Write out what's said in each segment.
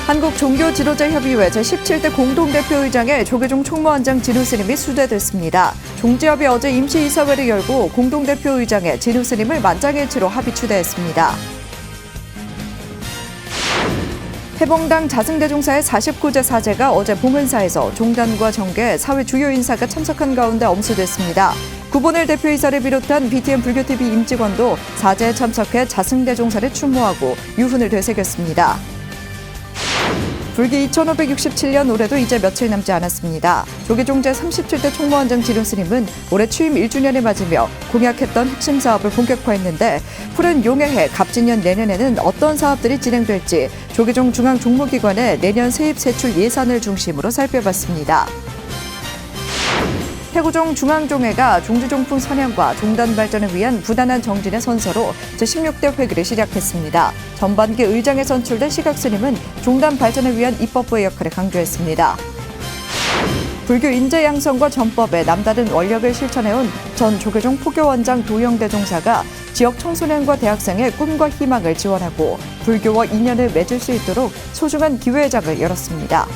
한국종교지도자협의회 제17대 공동대표의장에 조계종 총무원장 진우스님이 수대됐습니다. 종지협이 어제 임시이사회를 열고 공동대표의장에 진우스님을 만장일치로 합의 추대했습니다. 해봉당 자승대종사의 49제 사제가 어제 봉은사에서 종단과 정계, 사회 주요 인사가 참석한 가운데 엄수됐습니다. 구본일 대표이사를 비롯한 BTN 불교TV 임직원도 사제에 참석해 자승대종사를 추모하고 유훈을 되새겼습니다. 불기 2567년 올해도 이제 며칠 남지 않았습니다. 조계종 제37대 총무원장 진우스님은 올해 취임 1주년을 맞으며 공약했던 핵심 사업을 본격화했는데 푸른 용해해 갑진년 내년에는 어떤 사업들이 진행될지 조계종 중앙종무기관의 내년 세입세출 예산을 중심으로 살펴봤습니다. 태구종 중앙종회가 종주종품 선양과 종단 발전을 위한 부단한 정진의 선서로 제16대 회기를 시작했습니다. 전반기 의장에 선출된 시각스님은 종단 발전을 위한 입법부의 역할을 강조했습니다. 불교 인재 양성과 전법에 남다른 원력을 실천해온 전 조계종 포교원장 도영대종사가 지역 청소년과 대학생의 꿈과 희망을 지원하고 불교와 인연을 맺을 수 있도록 소중한 기회장을 열었습니다.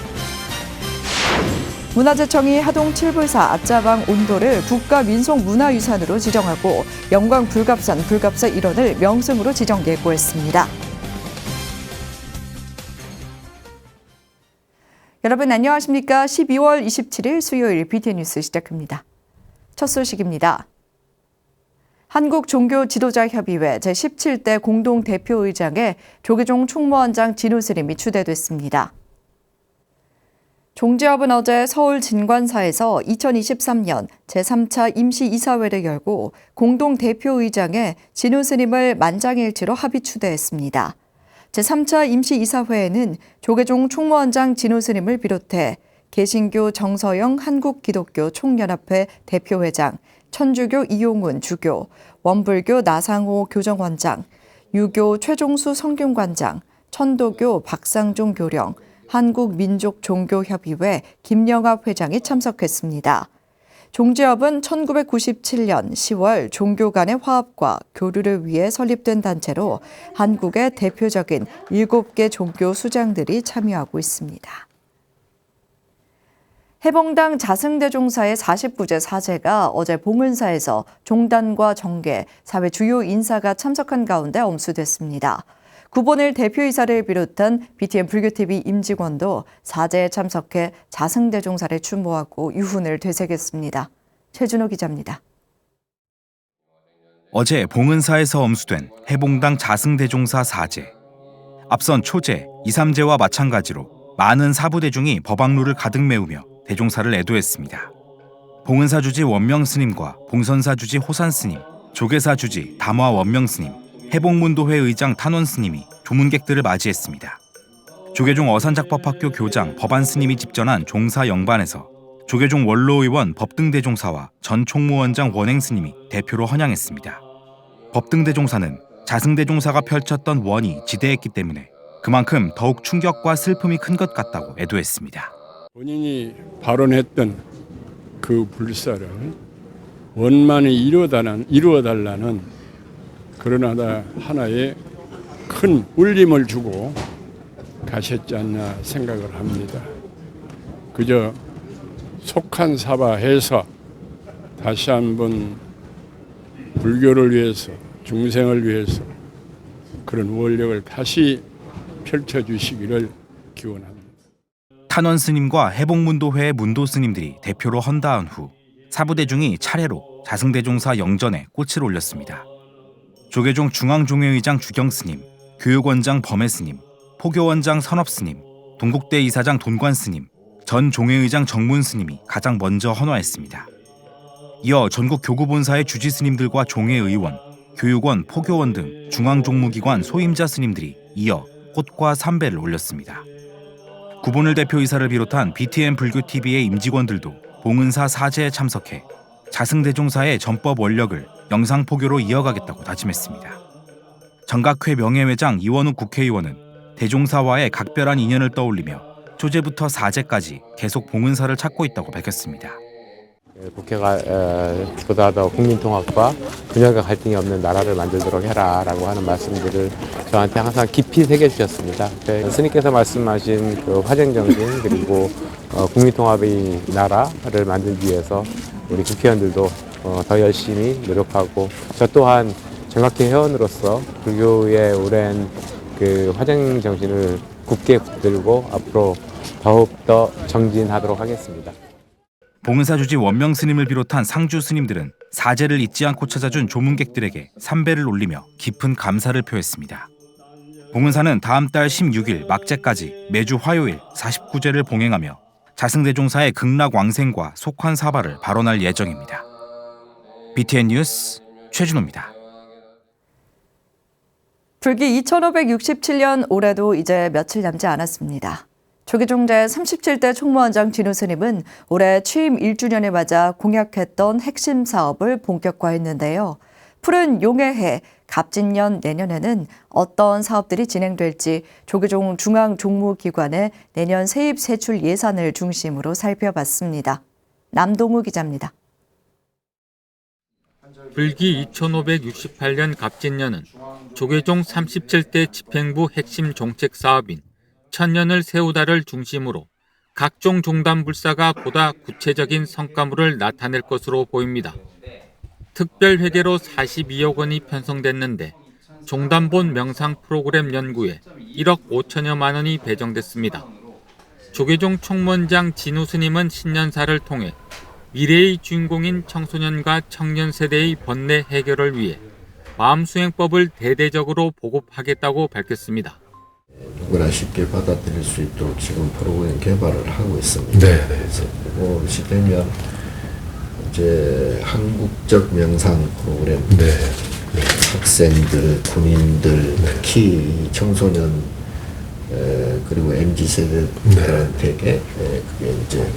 문화재청이 하동 칠불사 아짜방 온도를 국가민속문화유산으로 지정하고 영광 불갑산 불갑사 일원을 명승으로 지정 예고했습니다. 여러분 안녕하십니까? 12월 27일 수요일 BTN 뉴스 시작합니다. 첫 소식입니다. 한국종교지도자협의회 제17대 공동대표의장에 조계종 총무원장 진우스님이 추대됐습니다. 종지협은 어제 서울 진관사에서 2023년 제3차 임시이사회를 열고 공동대표의장에 진우스님을 만장일치로 합의 추대했습니다. 제3차 임시이사회에는 조계종 총무원장 진우스님을 비롯해 개신교 정서영 한국기독교 총연합회 대표회장, 천주교 이용훈 주교, 원불교 나상호 교정원장, 유교 최종수 성균관장, 천도교 박상종 교령, 한국민족종교협의회 김영합 회장이 참석했습니다. 종지협은 1997년 10월 종교 간의 화합과 교류를 위해 설립된 단체로 한국의 대표적인 7개 종교 수장들이 참여하고 있습니다. 해봉당 자승대종사의 49제 사제가 어제 봉은사에서 종단과 정계, 사회 주요 인사가 참석한 가운데 엄수됐습니다. 구본일 대표이사를 비롯한 BTN 불교TV 임직원도 사제에 참석해 자승대종사를 추모하고 유훈을 되새겼습니다. 최준호 기자입니다. 어제 봉은사에서 엄수된 해봉당 자승대종사 사제. 앞선 초제, 2, 3제와 마찬가지로 많은 사부대중이 법왕루를 가득 메우며 대종사를 애도했습니다. 봉은사 주지 원명스님과 봉선사 주지 호산스님, 조계사 주지 담화 원명스님, 해봉문도회 의장 탄원스님이 조문객들을 맞이했습니다. 조계종 어산작법학교 교장 법안스님이 집전한 종사 영반에서 조계종 원로의원 법등대종사와 전 총무원장 원행스님이 대표로 헌양했습니다. 법등대종사는 자승대종사가 펼쳤던 원이 지대했기 때문에 그만큼 더욱 충격과 슬픔이 큰 것 같다고 애도했습니다. 본인이 발언했던 그 불사를 원만히 이루어달라는 그러나 하나의 큰 울림을 주고 가셨지 않나 생각을 합니다. 그저 속한사바해서 다시 한번 불교를 위해서 중생을 위해서 그런 원력을 다시 펼쳐주시기를 기원합니다. 탄원스님과 해봉문도회의 문도스님들이 대표로 헌다한 후 사부대중이 차례로 자승대종사 영전에 꽃을 올렸습니다. 조계종 중앙종회의장 주경스님, 교육원장 범해스님, 포교원장 선업스님, 동국대 이사장 돈관스님, 전 종회의장 정문스님이 가장 먼저 헌화했습니다. 이어 전국 교구본사의 주지스님들과 종회의원, 교육원, 포교원 등 중앙종무기관 소임자 스님들이 이어 꽃과 삼배를 올렸습니다. 구본일 대표이사를 비롯한 BTN 불교TV의 임직원들도 봉은사 사제에 참석해 자승대종사의 전법 원력을 영상포교로 이어가겠다고 다짐했습니다. 정각회 명예회장 이원욱 국회의원은 대종사와의 각별한 인연을 떠올리며 초제부터 사제까지 계속 봉은사를 찾고 있다고 밝혔습니다. 국회가 보다 더 국민통합과 분열과 갈등이 없는 나라를 만들도록 해라라고 하는 말씀들을 저한테 항상 깊이 새겨주셨습니다. 스님께서 말씀하신 그 화쟁정신 그리고 국민통합의 나라를 만들기 위해서 우리 국회의원들도 더 열심히 노력하고 저 또한 정각회 회원으로서 불교의 오랜 그 화쟁정신을 굳게 붙들고 앞으로 더욱더 정진하도록 하겠습니다. 봉은사 주지 원명 스님을 비롯한 상주 스님들은 사제를 잊지 않고 찾아준 조문객들에게 삼배를 올리며 깊은 감사를 표했습니다. 봉은사는 다음 달 16일 막제까지 매주 화요일 49제를 봉행하며 자승대종사의 극락왕생과 속환사발을 발언할 예정입니다. BTN 뉴스 최준호입니다. 불기 2567년 올해도 이제 며칠 남지 않았습니다. 조계종 제37대 총무원장 진우 스님은 올해 취임 1주년을 맞아 공약했던 핵심 사업을 본격화했는데요. 푸른 용해해 갑진년 내년에는 어떤 사업들이 진행될지 조계종 중앙종무기관의 내년 세입 세출 예산을 중심으로 살펴봤습니다. 남동우 기자입니다. 불기 2568년 갑진년은 조계종 37대 집행부 핵심 정책 사업인 천년을 세우다를 중심으로 각종 종단불사가 보다 구체적인 성과물을 나타낼 것으로 보입니다. 특별회계로 42억 원이 편성됐는데 종단본 명상 프로그램 연구에 1억 5천여만 원이 배정됐습니다. 조계종 총무원장 진우 스님은 신년사를 통해 미래의 주인공인 청소년과 청년 세대의 번뇌 해결을 위해 마음수행법을 대대적으로 보급하겠다고 밝혔습니다. 누구나 쉽게 받아들일 수 있도록 지금 프로그램 개발을 하고 있습니다. 그래서 그것이 되면 이제 한국적 명상 프로그램, 학생들, 군인들, 특히 청소년 그리고 MZ 세대들한테 그게 이제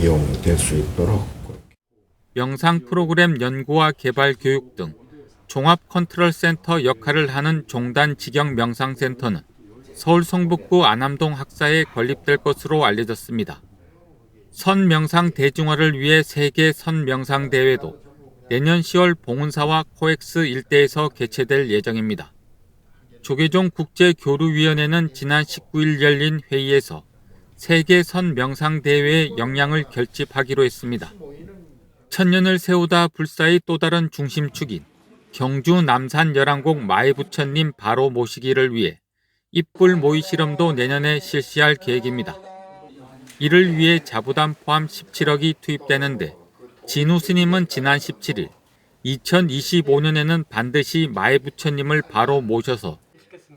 이용될 수 있도록 명상 프로그램 연구와 개발 교육 등 종합 컨트롤 센터 역할을 하는 종단 직영 명상센터는 서울 성북구 안암동 학사에 건립될 것으로 알려졌습니다. 선명상 대중화를 위해 세계 선명상 대회도 내년 10월 봉은사와 코엑스 일대에서 개최될 예정입니다. 조계종 국제교류위원회는 지난 19일 열린 회의에서 세계 선명상 대회의 역량을 결집하기로 했습니다. 천년을 세우다 불사의 또 다른 중심축인 경주 남산 열왕곡 마애부처님 바로 모시기를 위해 입불 모의 실험도 내년에 실시할 계획입니다. 이를 위해 자부담 포함 17억이 투입되는데 진우 스님은 지난 17일 2025년에는 반드시 마애부처님을 바로 모셔서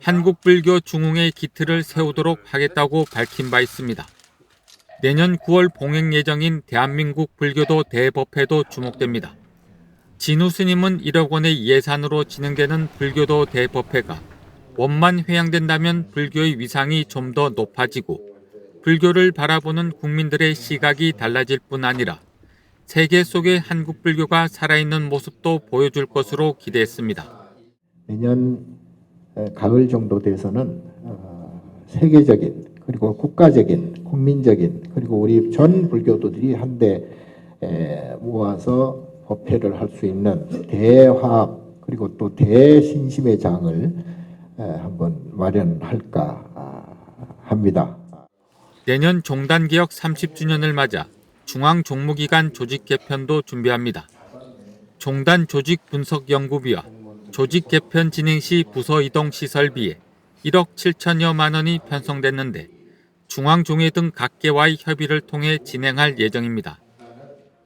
한국불교 중흥의 기틀을 세우도록 하겠다고 밝힌 바 있습니다. 내년 9월 봉행 예정인 대한민국 불교도 대법회도 주목됩니다. 진우 스님은 1억 원의 예산으로 진행되는 불교도 대법회가 원만 회양된다면 불교의 위상이 좀 더 높아지고 불교를 바라보는 국민들의 시각이 달라질 뿐 아니라 세계 속의 한국 불교가 살아있는 모습도 보여줄 것으로 기대했습니다. 내년 가을 정도 돼서는 세계적인 그리고 국가적인 국민적인 그리고 우리 전 불교도들이 한데 모아서 법회를 할 수 있는 대화합 그리고 또 대신심의 장을 한번 마련할까 합니다. 내년 종단개혁 30주년을 맞아 중앙종무기관 조직 개편도 준비합니다. 종단 조직 분석 연구비와 조직 개편 진행 시 부서 이동 시설비에 1억 7천여만 원이 편성됐는데 중앙종회 등 각계와의 협의를 통해 진행할 예정입니다.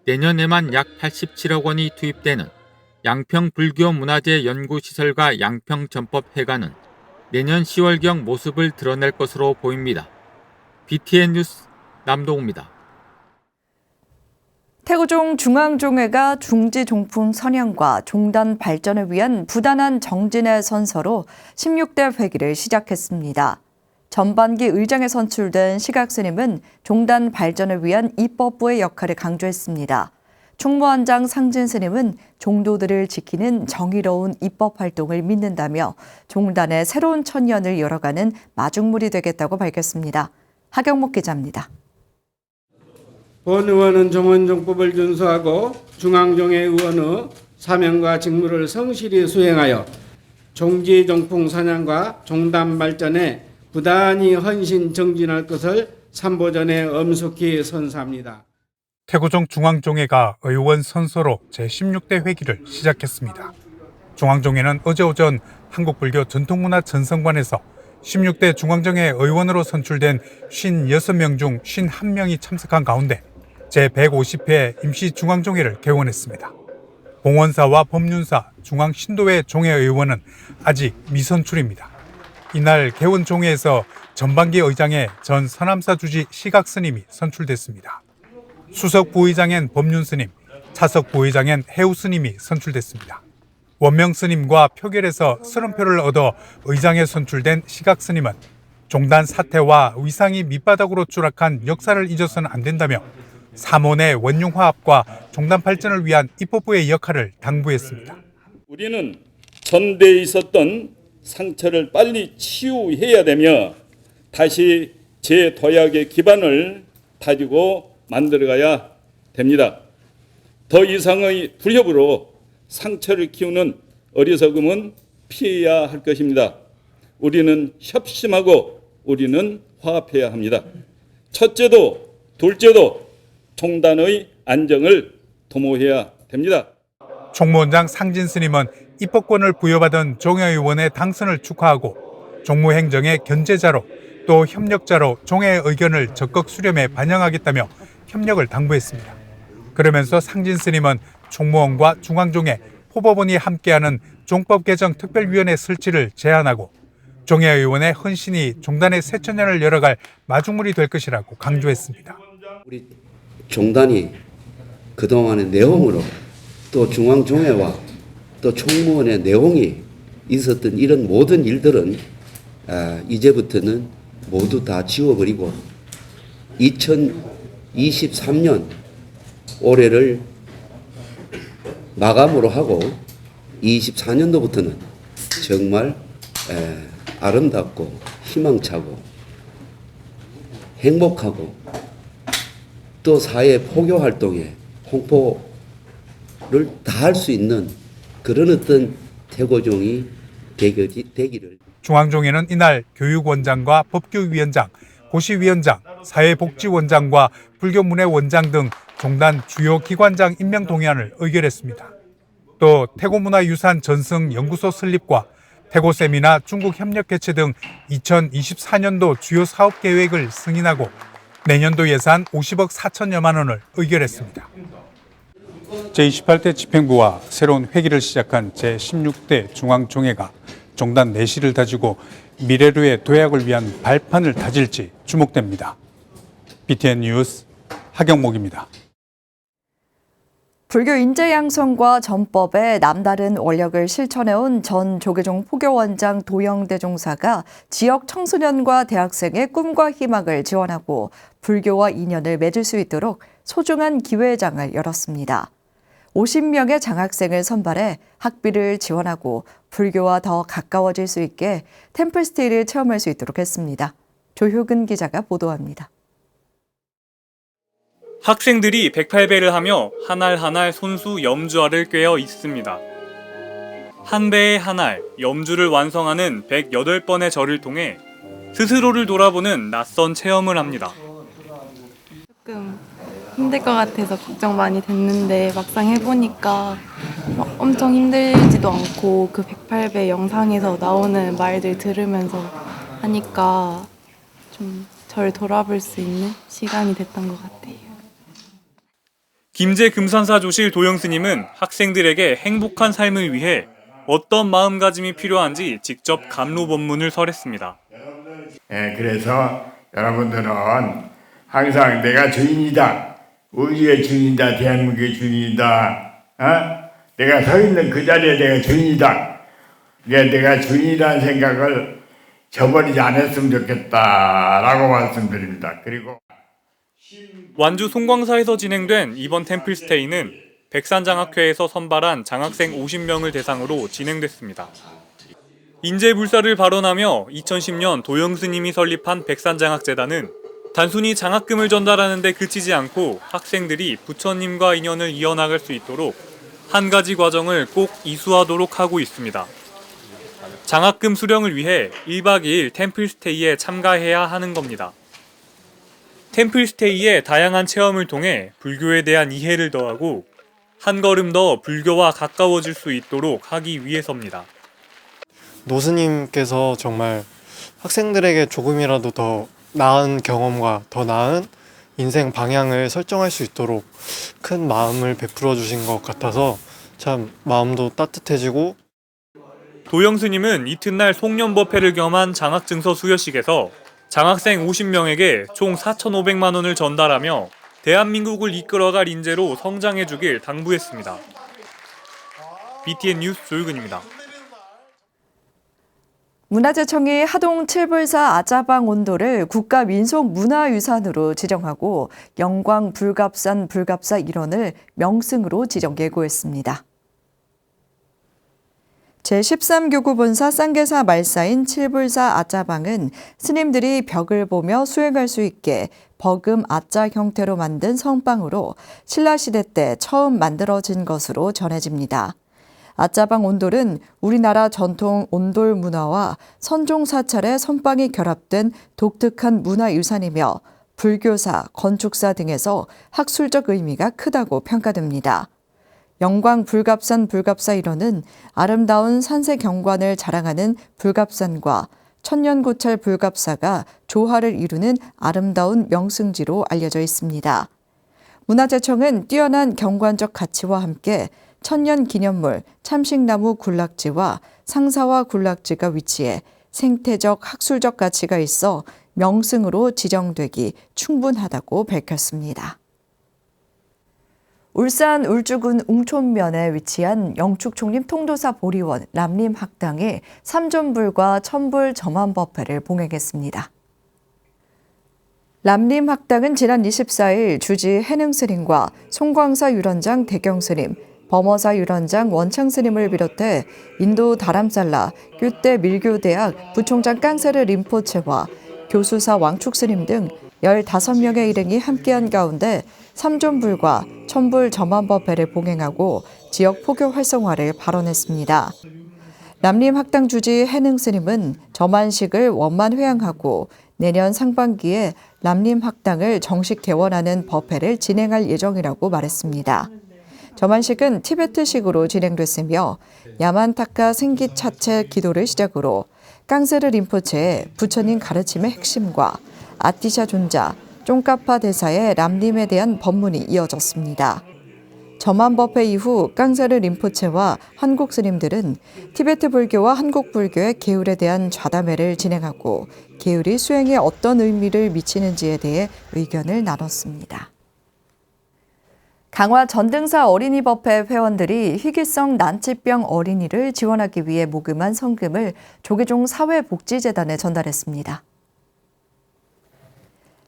내년에만 약 87억 원이 투입되는 양평 불교문화재 연구시설과 양평 전법회관은 내년 10월경 모습을 드러낼 것으로 보입니다. BTN 뉴스 남동우입니다. 태고종 중앙종회가 중지종품 선양과 종단 발전을 위한 부단한 정진의 선서로 16대 회기를 시작했습니다. 전반기 의장에 선출된 시각스님은 종단 발전을 위한 입법부의 역할을 강조했습니다. 총무원장 상진스님은 종도들을 지키는 정의로운 입법 활동을 믿는다며 종단의 새로운 천년을 열어가는 마중물이 되겠다고 밝혔습니다. 하경목 기자입니다. 본 의원은 종원종법을 준수하고 중앙종회 의원의 사명과 직무를 성실히 수행하여 종지종풍 선양과 종단 발전에 부단히 헌신 정진할 것을 삼보전에 엄숙히 선사합니다. 태고종 중앙종회가 의원 선서로 제16대 회기를 시작했습니다. 중앙종회는 어제 오전 한국불교 전통문화전성관에서 16대 중앙정회 의원으로 선출된 56명 중 51명이 참석한 가운데 제150회 임시중앙종회를 개원했습니다. 봉원사와 법륜사, 중앙신도회 종회의원은 아직 미선출입니다. 이날 개원종회에서 전반기 의장에 전 서남사 주지 시각스님이 선출됐습니다. 수석 부의장엔 법륜스님, 차석 부의장엔 해우스님이 선출됐습니다. 원명스님과 표결에서 30표를 얻어 의장에 선출된 시각스님은 종단 사태와 위상이 밑바닥으로 추락한 역사를 잊어서는 안 된다며 삼원의 원융화합과 종단 발전을 위한 입법부의 역할을 당부했습니다. 우리는 전대에 있었던 상처를 빨리 치유해야 되며 다시 제도약의 기반을 다지고 만들어가야 됩니다. 더 이상의 불협으로 상처를 키우는 어리석음은 피해야 할 것입니다. 우리는 협심하고 우리는 화합해야 합니다. 첫째도 둘째도 종단의 안정을 도모해야 됩니다. 총무원장 상진 스님은 입법권을 부여받은 종회의원의 당선을 축하하고 종무행정의 견제자로 또 협력자로 종회의 의견을 적극 수렴해 반영하겠다며 협력을 당부했습니다. 그러면서 상진 스님은 총무원과 중앙종회, 포법원이 함께하는 종법 개정 특별위원회 설치를 제안하고 종회의원의 헌신이 종단의 새천년을 열어갈 마중물이 될 것이라고 강조했습니다. 우리 종단이 그동안의 내용으로 또 중앙종회와 또 총무원의 내용이 있었던 이런 모든 일들은 이제부터는 모두 다 지워버리고 2023년 올해를 마감으로 하고 24년도부터는 정말 아름답고 희망차고 행복하고 또 사회 포교 활동에 홍보를 다 할 수 있는 그런 어떤 태고종이 되기를. 중앙종회는 이날 교육원장과 법규위원장, 고시위원장, 사회복지원장과 불교문화원장 등 종단 주요 기관장 임명 동의안을 의결했습니다. 또 태고문화유산 전승 연구소 설립과 태고세미나 중국 협력 개최 등 2024년도 주요 사업 계획을 승인하고 내년도 예산 50억 4천여만 원을 의결했습니다. 제28대 집행부와 새로운 회기를 시작한 제16대 중앙종회가 종단 내실을 다지고 미래로의 도약을 위한 발판을 다질지 주목됩니다. BTN 뉴스 하경목입니다. 불교 인재 양성과 전법에 남다른 원력을 실천해온 전 조계종 포교원장 도영대종사가 지역 청소년과 대학생의 꿈과 희망을 지원하고 불교와 인연을 맺을 수 있도록 소중한 기회장을 열었습니다. 50명의 장학생을 선발해 학비를 지원하고 불교와 더 가까워질 수 있게 템플스테이를 체험할 수 있도록 했습니다. 조효근 기자가 보도합니다. 학생들이 108배를 하며 한 알 한 알 손수 염주알을 꿰어 있습니다. 한 배의 한 알, 염주를 완성하는 108번의 절을 통해 스스로를 돌아보는 낯선 체험을 합니다. 조금 힘들 것 같아서 걱정 많이 됐는데 막상 해보니까 엄청 힘들지도 않고 그 108배 영상에서 나오는 말들 들으면서 하니까 좀 절 돌아볼 수 있는 시간이 됐던 것 같아요. 김제 금산사 조실 도영스님은 학생들에게 행복한 삶을 위해 어떤 마음가짐이 필요한지 직접 감로법문을 설했습니다. 그래서 여러분들은 항상 내가 주인이다, 우주의 주인이다, 대한민국의 주인이다, 내가 서 있는 그 자리에 내가 주인이다. 내가 주인이라는 생각을 저버리지 않았으면 좋겠다라고 말씀드립니다. 그리고 완주 송광사에서 진행된 이번 템플스테이는 백산장학회에서 선발한 장학생 50명을 대상으로 진행됐습니다. 인재불사를 발언하며 2010년 도영스님이 설립한 백산장학재단은 단순히 장학금을 전달하는 데 그치지 않고 학생들이 부처님과 인연을 이어나갈 수 있도록 한 가지 과정을 꼭 이수하도록 하고 있습니다. 장학금 수령을 위해 1박 2일 템플스테이에 참가해야 하는 겁니다. 템플스테이의 다양한 체험을 통해 불교에 대한 이해를 더하고 한 걸음 더 불교와 가까워질 수 있도록 하기 위해서입니다. 노스님께서 정말 학생들에게 조금이라도 더 나은 경험과 더 나은 인생 방향을 설정할 수 있도록 큰 마음을 베풀어 주신 것 같아서 참 마음도 따뜻해지고. 도영 스님은 이튿날 송년법회를 겸한 장학증서 수여식에서 장학생 50명에게 총 4,500만 원을 전달하며 대한민국을 이끌어갈 인재로 성장해 주길 당부했습니다. BTN 뉴스 조유근입니다. 문화재청이 하동 칠불사 아짜방 온도를 국가민속문화유산으로 지정하고 영광 불갑산 불갑사 일원을 명승으로 지정 예고했습니다. 제13교구 본사 쌍계사 말사인 칠불사 아짜방은 스님들이 벽을 보며 수행할 수 있게 버금 아짜 형태로 만든 성방으로 신라시대 때 처음 만들어진 것으로 전해집니다. 아짜방 온돌은 우리나라 전통 온돌 문화와 선종 사찰의 선방이 결합된 독특한 문화유산이며 불교사, 건축사 등에서 학술적 의미가 크다고 평가됩니다. 영광 불갑산 불갑사 일원은 아름다운 산세 경관을 자랑하는 불갑산과 천년고찰 불갑사가 조화를 이루는 아름다운 명승지로 알려져 있습니다. 문화재청은 뛰어난 경관적 가치와 함께 천년기념물 참식나무 군락지와 상사화 군락지가 위치해 생태적 학술적 가치가 있어 명승으로 지정되기 충분하다고 밝혔습니다. 울산 울주군 웅촌면에 위치한 영축총림 통도사 보리원 람림학당이 삼존불과 천불 점안법회를 봉행했습니다. 람림학당은 지난 24일 주지 해능스님과 송광사 유런장 대경스님, 범어사 유런장 원창스님을 비롯해 인도 다람살라 규대 밀교대학 부총장 깡세르 림포체와 교수사 왕축스님 등 15명의 일행이 함께한 가운데 삼존불과 천불 점안법회를 봉행하고 지역 포교 활성화를 발언했습니다. 람림학당 주지 해능스님은 점안식을 원만 회양하고 내년 상반기에 람림학당을 정식 개원하는 법회를 진행할 예정이라고 말했습니다. 점안식은 티베트식으로 진행됐으며 야만타카 생기차체 기도를 시작으로 깡세르 림포체의 부처님 가르침의 핵심과 아티샤 존자, 쫑카파 대사의 람림에 대한 법문이 이어졌습니다. 점안법회 이후 깡세르 림포체와 한국 스님들은 티베트 불교와 한국 불교의 계율에 대한 좌담회를 진행하고 계율이 수행에 어떤 의미를 미치는지에 대해 의견을 나눴습니다. 강화 전등사 어린이법회 회원들이 희귀성 난치병 어린이를 지원하기 위해 모금한 성금을 조계종 사회복지재단에 전달했습니다.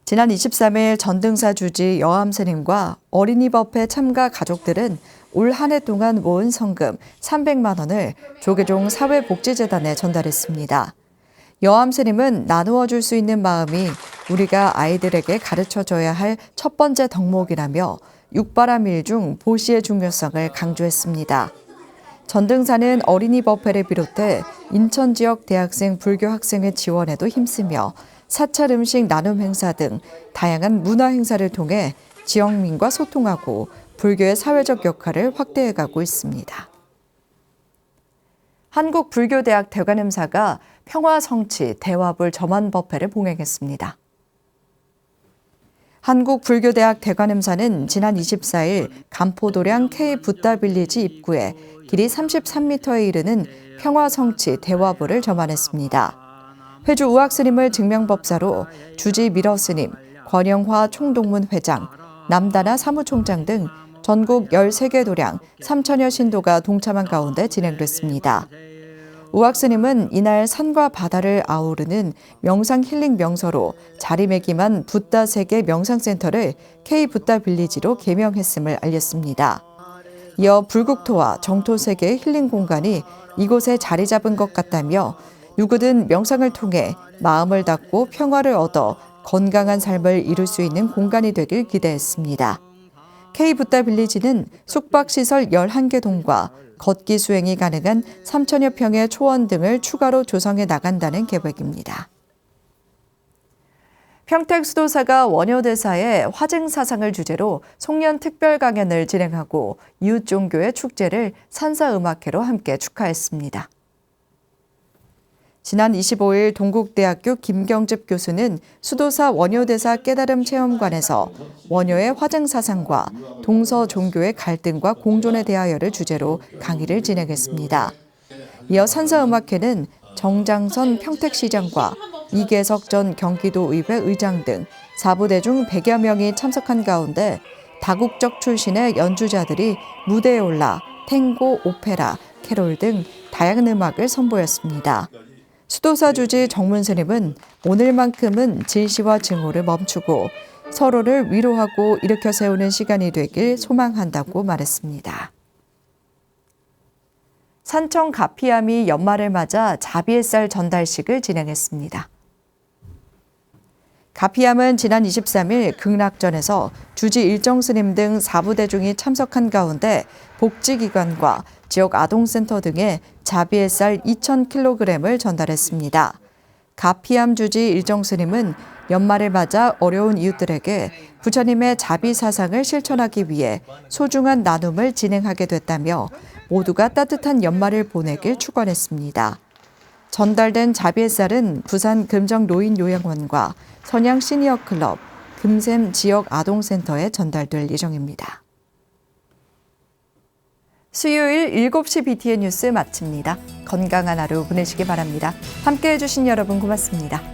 지난 23일 전등사 주지 여암스님과 어린이법회 참가 가족들은 올 한 해 동안 모은 성금 300만 원을 조계종 사회복지재단에 전달했습니다. 여암스님은 나누어 줄 수 있는 마음이 우리가 아이들에게 가르쳐줘야 할 첫 번째 덕목이라며 육바람 일 중 보시의 중요성을 강조했습니다. 전등사는 어린이법회를 비롯해 인천 지역 대학생 불교 학생의 지원에도 힘쓰며 사찰 음식 나눔 행사 등 다양한 문화 행사를 통해 지역민과 소통하고 불교의 사회적 역할을 확대해가고 있습니다. 한국불교대학 대관음사가 평화성취 대화불 점안법회를 봉행했습니다. 한국불교대학 대관음사는 지난 24일 간포도량 K-붓다빌리지 입구에 길이 33m에 이르는 평화성취 대화불을 점안했습니다. 회주 우학스님을 증명법사로 주지 미러스님, 권영화 총동문 회장, 남다나 사무총장 등 전국 13개 도량 3천여 신도가 동참한 가운데 진행됐습니다. 우학스님은 이날 산과 바다를 아우르는 명상 힐링 명소로 자리매김한 붓다 세계 명상센터를 K-붓다 빌리지로 개명했음을 알렸습니다. 이어 불국토와 정토 세계의 힐링 공간이 이곳에 자리 잡은 것 같다며 누구든 명상을 통해 마음을 닫고 평화를 얻어 건강한 삶을 이룰 수 있는 공간이 되길 기대했습니다. K붓다 빌리지는 숙박시설 11개 동과 걷기 수행이 가능한 3천여 평의 초원 등을 추가로 조성해 나간다는 계획입니다. 평택 수도사가 원효대사의 화증사상을 주제로 송년 특별 강연을 진행하고 이웃 종교의 축제를 산사음악회로 함께 축하했습니다. 지난 25일 동국대학교 김경집 교수는 수도사 원효대사 깨달음 체험관에서 원효의 화증사상과 동서 종교의 갈등과 공존에 대하여를 주제로 강의를 진행했습니다. 이어 산사음악회는 정장선 평택시장과 이계석 전 경기도의회 의장 등 4부대 중 100여 명이 참석한 가운데 다국적 출신의 연주자들이 무대에 올라 탱고, 오페라, 캐롤 등 다양한 음악을 선보였습니다. 수도사 주지 정문스님은 오늘만큼은 질시와 증오를 멈추고 서로를 위로하고 일으켜 세우는 시간이 되길 소망한다고 말했습니다. 산청 가피암이 연말을 맞아 자비의쌀 전달식을 진행했습니다. 가피암은 지난 23일 극락전에서 주지 일정스님 등 4부대 중이 참석한 가운데 복지기관과 지역 아동센터 등에 자비의쌀 2,000kg을 전달했습니다. 가피암 주지 일정스님은 연말을 맞아 어려운 이웃들에게 부처님의 자비 사상을 실천하기 위해 소중한 나눔을 진행하게 됐다며 모두가 따뜻한 연말을 보내길 축원했습니다. 전달된 자비의쌀은 부산 금정 노인요양원과 선양 시니어클럽, 금샘 지역 아동센터에 전달될 예정입니다. 수요일 7시 BTN 뉴스 마칩니다. 건강한 하루 보내시기 바랍니다. 함께해 주신 여러분 고맙습니다.